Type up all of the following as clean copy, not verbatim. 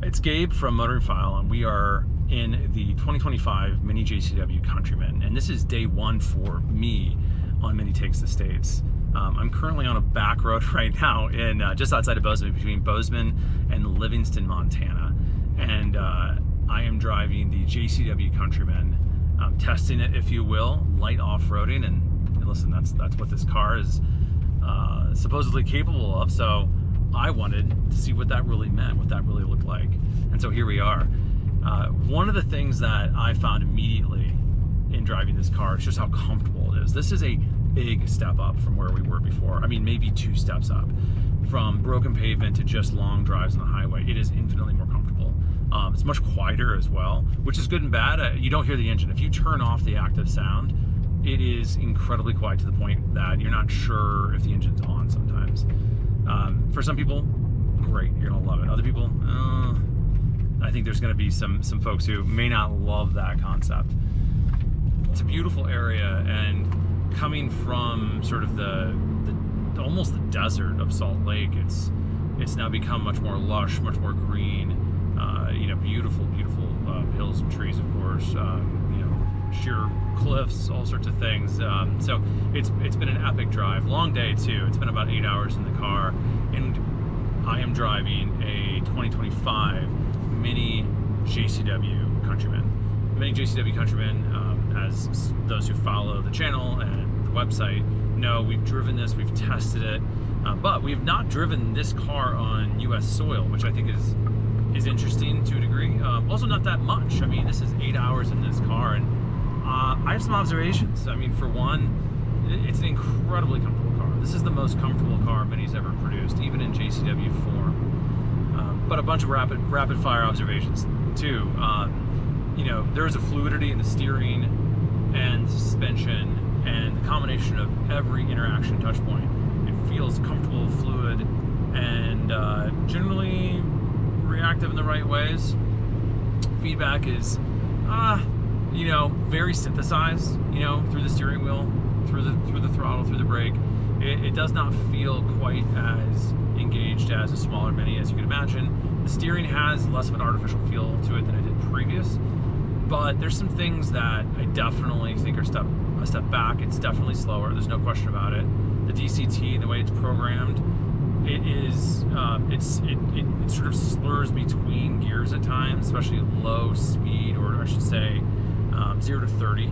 It's Gabe from MotoringFile, and we are in the 2025 MINI JCW Countryman, and this is day one for me on MINI Takes the States. I'm currently on a back road right now in just outside of Bozeman, between Bozeman and Livingston, Montana, and I am driving the JCW Countryman, testing it, if you will, light off-roading, and listen, that's what this car is supposedly capable of. So I wanted to see what that really meant, what that really looked like. And so here we are. One of the things that I found immediately in driving this car is just how comfortable it is. This is a big step up from where we were before. I mean, maybe 2 steps up. From broken pavement to just long drives on the highway, it is infinitely more comfortable. It's much quieter as well, which is good and bad. You don't hear the engine. If you turn off the active sound, it is incredibly quiet to the point that you're not sure if the engine's on sometimes. For some people, great, you're gonna love it. Other people, I think there's gonna be some folks who may not love that concept. It's a beautiful area, and coming from sort of the almost the desert of Salt Lake, it's now become much more lush, much more green. You know, beautiful hills and trees, of course. You know, sheer cliffs, all sorts of things. So it's been an epic drive. Long day too. It's been about 8 hours in the car, and I am driving a 2025 MINI JCW Countryman. MINI JCW Countryman, as those who follow the channel and the website know, we've driven this, we've tested it, but we've not driven this car on US soil, which I think is interesting to a degree. Also not that much. I mean, this is 8 hours in this car, and I have some observations. I mean, for one, it's an incredibly comfortable car. This is the most comfortable car MINI's ever produced, even in JCW form. But a bunch of rapid fire observations too. You know, there's a fluidity in the steering and suspension, and the combination of every interaction touch point. It feels comfortable, fluid, and generally reactive in the right ways. Feedback is, you know, very synthesized, you know, through the steering wheel, through the throttle, through the brake. It does not feel quite as engaged as a smaller MINI, as you can imagine. The steering has less of an artificial feel to it than it did previous, but there's some things that I definitely think are a step back. It's definitely slower, there's no question about it. The DCT, the way it's programmed, it sort of slurs between gears at times, especially low speed, or I should say 0 to 30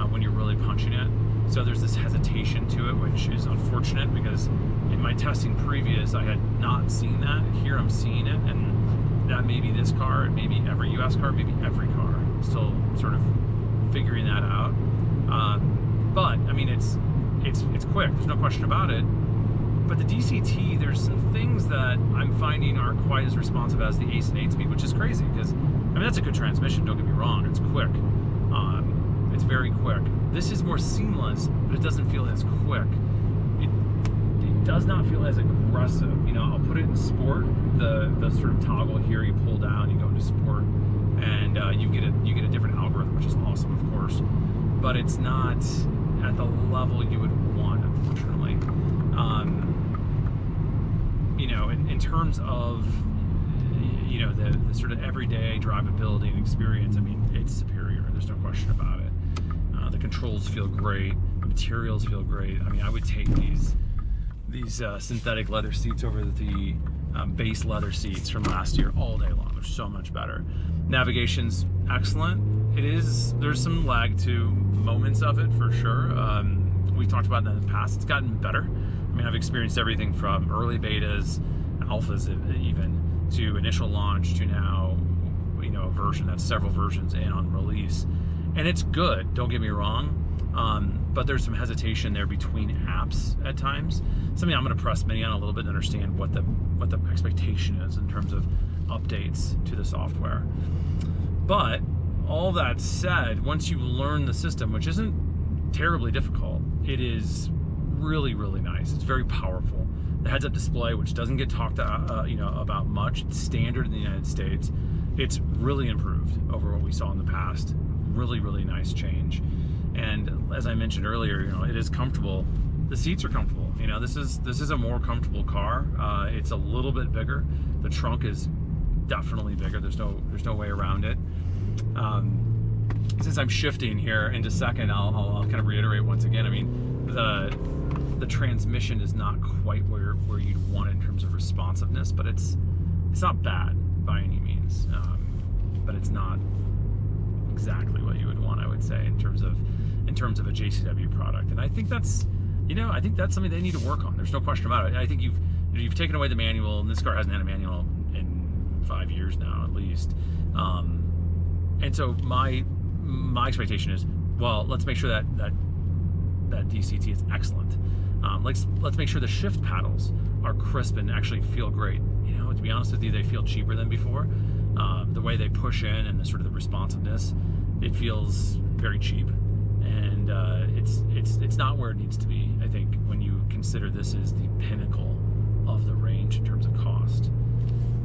when you're really punching it. So there's this hesitation to it, which is unfortunate, because in my testing previous, I had not seen that. Here I'm seeing it, and that may be this car, it may be every US car, maybe every car. Still sort of figuring that out. But I mean, it's quick, there's no question about it. But the DCT, there's some things that I'm finding aren't quite as responsive as the Ace and 8-speed, which is crazy, because, I mean, that's a good transmission, don't get me wrong, it's quick. It's very quick. This is more seamless, but it doesn't feel as quick. It does not feel as aggressive. You know, I'll put it in sport, the sort of toggle here, you pull down, you go into sport, and you get a different algorithm, which is awesome, of course. But it's not at the level you would want, unfortunately. You know, in terms of, you know, the sort of everyday drivability and experience, I mean, it's superior. There's no question about it. The controls feel great. The materials feel great. I mean, I would take these synthetic leather seats over the base leather seats from last year all day long. They're so much better. Navigation's excellent. There's some lag to moments of it, for sure. We've talked about that in the past. It's gotten better. I mean, I've experienced everything from early betas, alphas even, to initial launch, to now, you know, a version that's several versions in on release. And it's good, don't get me wrong, but there's some hesitation there between apps at times. Something I'm gonna press MINI on a little bit to understand what the expectation is in terms of updates to the software. But all that said, once you learn the system, which isn't terribly difficult, it is really, really nice. It's very powerful. The heads-up display, which doesn't get talked you know, about much, it's standard in the United States. It's really improved over what we saw in the past. Really, really nice change. And as I mentioned earlier, you know, it is comfortable. The seats are comfortable. You know, this is a more comfortable car. It's a little bit bigger. The trunk is definitely bigger. There's no way around it. Since I'm shifting here into second, I'll kind of reiterate once again. I mean, the transmission is not quite where you'd want it in terms of responsiveness, but it's not bad by any means. But it's not exactly what you would want, I would say, in terms of a JCW product. And I think that's something they need to work on. There's no question about it. I think you've taken away the manual, and this car hasn't had a manual in 5 years now at least. And so my expectation is, well, let's make sure that DCT is excellent. Let's make sure the shift paddles are crisp and actually feel great. You know, to be honest with you, they feel cheaper than before. The way they push in and the sort of the responsiveness, it feels very cheap, and it's not where it needs to be. I think when you consider this is the pinnacle of the range in terms of cost.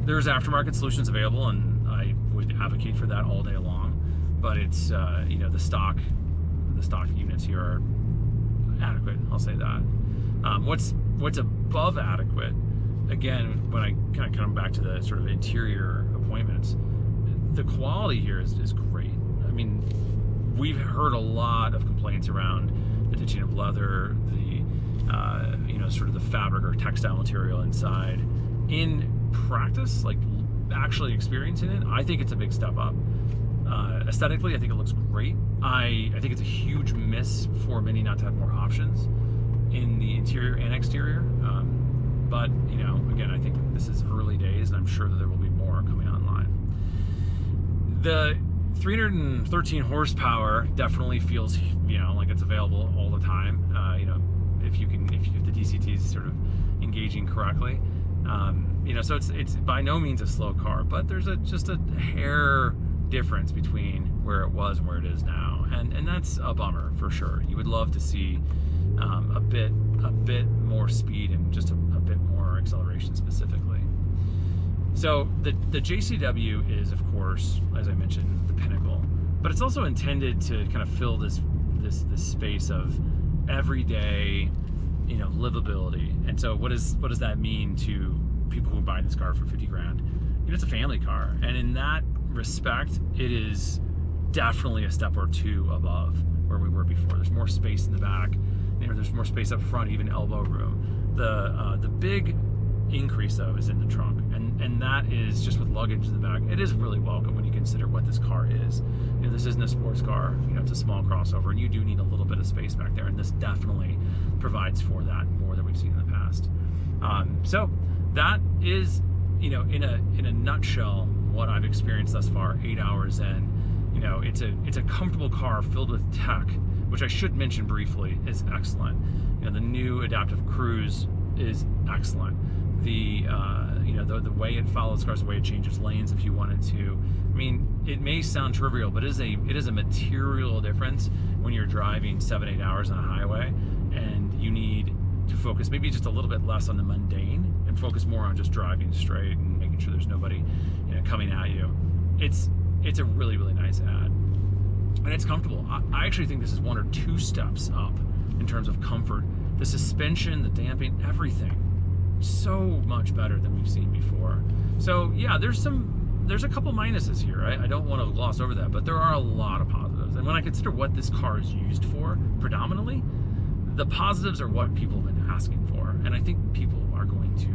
There's aftermarket solutions available, and I would advocate for that all day long. But it's the stock units here are adequate. I'll say that. What's above adequate? Again, when I kind of come back to the sort of interior appointments, the quality here is great. I mean, we've heard a lot of complaints around the ditching of leather, the sort of the fabric or textile material inside. In practice, like actually experiencing it, I think it's a big step up. Aesthetically, I think it looks great. I think it's a huge miss for Mini not to have more options in the interior and exterior. But again, I think this is early days, and I'm sure that there will be more coming online. The 313 horsepower definitely feels like it's available all the time. If the DCT is sort of engaging correctly. So it's by no means a slow car, but there's just a hair difference between where it was and where it is now, and that's a bummer for sure. You would love to see a bit more speed and just a bit more acceleration specifically. So the JCW is, of course, as I mentioned, the pinnacle, but it's also intended to kind of fill this space of everyday livability. And so what does that mean to people who buy this car for 50 grand? It's a family car, and in that respect, it is definitely a step or two above where we were before. There's more space in the back, there's more space up front, even elbow room. The big increase though is in the trunk, and that is just with luggage in the back. It is really welcome when you consider what this car is. This isn't a sports car, it's a small crossover, and you do need a little bit of space back there, and this definitely provides for that more than we've seen in the past. So that is, in a nutshell, what I've experienced thus far, 8 hours in. It's a comfortable car filled with tech, which I should mention briefly is excellent. The new adaptive cruise is excellent. The way it follows cars, the way it changes lanes if you wanted to. I mean, it may sound trivial, but it is a material difference when you're driving 7-8 hours on a highway, and you need to focus maybe just a little bit less on the mundane and focus more on just driving straight and making sure there's nobody coming at you. It's a really, really nice ad, and it's comfortable. I actually think this is 1 or 2 steps up in terms of comfort. The suspension, the damping, everything, so much better than we've seen before. So yeah, there's a couple minuses here. I don't want to gloss over that, but there are a lot of positives. And when I consider what this car is used for predominantly, the positives are what people have been asking for, and I think people are going to